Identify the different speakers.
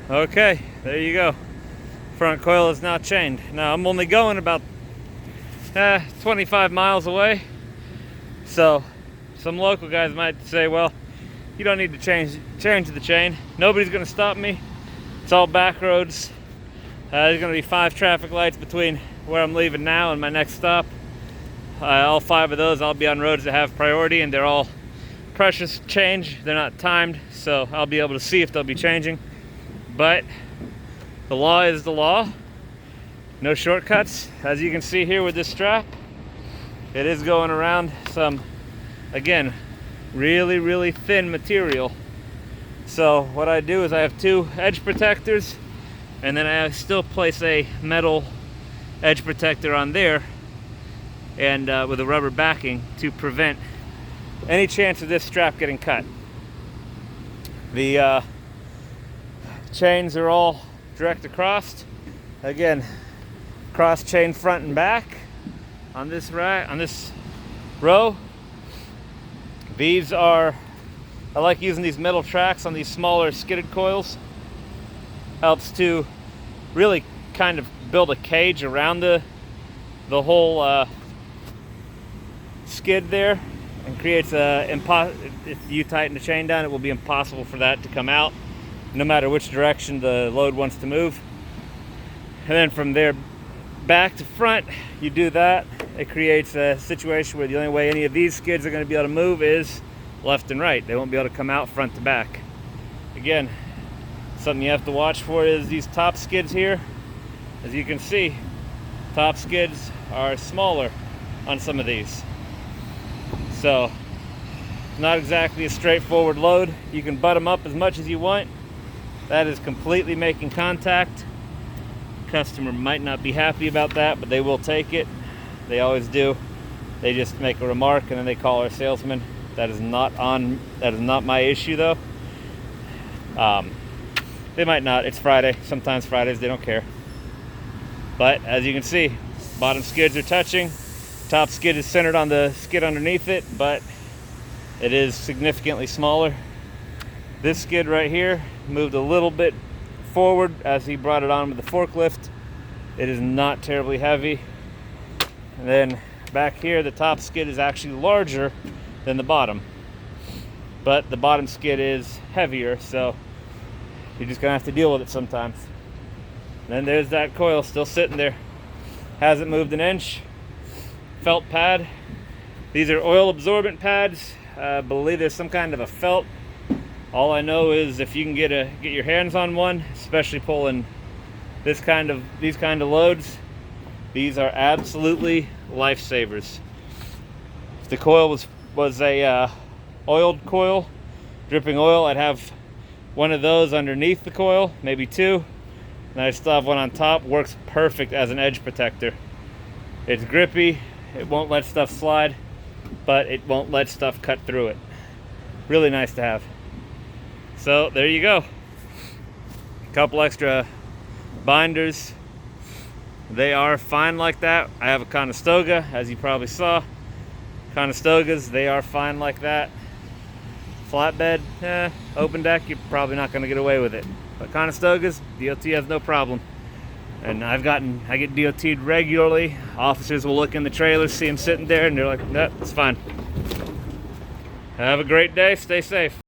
Speaker 1: Okay, there you go. Front coil is now chained. Now I'm only going about 25 miles away, so some local guys might say, well, you don't need to change the chain. Nobody's going to stop me. It's all back roads. There's going to be 5 traffic lights between where I'm leaving now and my next stop. All 5 of those I'll be on roads that have priority, and they're all precious change. They're not timed, so I'll be able to see if they'll be changing. But the law is the law. No shortcuts. As you can see here with this strap, it is going around some, again, really thin material. So what I do is I have 2 edge protectors, and then I still place a metal edge protector on there, and with a rubber backing to prevent any chance of this strap getting cut. The chains are all direct across. Again, cross chain front and back on this row. These are, I like using these metal tracks on these smaller skidded coils. Helps to really kind of build a cage around the whole skid there, and creates if you tighten the chain down, it will be impossible for that to come out, no matter which direction the load wants to move. And then from there back to front, you do that. It creates a situation where the only way any of these skids are going to be able to move is left and right. They won't be able to come out front to back. Again, something you have to watch for is these top skids here. As you can see, top skids are smaller on some of these. So, not exactly a straightforward load. You can butt them up as much as you want. That is completely making contact. Customer might not be happy about that, but they will take it. They always do. They just make a remark and then they call our salesman. That is not my issue though. They might not. It's Friday. Sometimes Fridays they don't care. But as you can see, bottom skids are touching. Top skid is centered on the skid underneath it, but it is significantly smaller. This skid right here moved a little bit forward as he brought it on with the forklift. It is not terribly heavy. And then back here, the top skid is actually larger than the bottom, but the bottom skid is heavier, so you're just gonna have to deal with it sometimes. And then there's that coil still sitting there, hasn't moved an inch. Felt pad. These are oil absorbent pads. I believe there's some kind of a felt. All I know is if you can get your hands on one, especially pulling these kind of loads, these are absolutely lifesavers. If the coil was a oiled coil, dripping oil, I'd have one of those underneath the coil, maybe 2, and I still have one on top. Works perfect as an edge protector. It's grippy. It won't let stuff slide, but it won't let stuff cut through it. Really nice to have. So there you go. A couple extra binders. They are fine like that. I have a Conestoga, as you probably saw. Conestogas, they are fine like that. Flatbed, open deck, you're probably not going to get away with it. But Conestogas, DOT has no problem. And I get DOT'd regularly. Officers will look in the trailer, see him sitting there, and they're like, nope, it's fine. Have a great day, stay safe.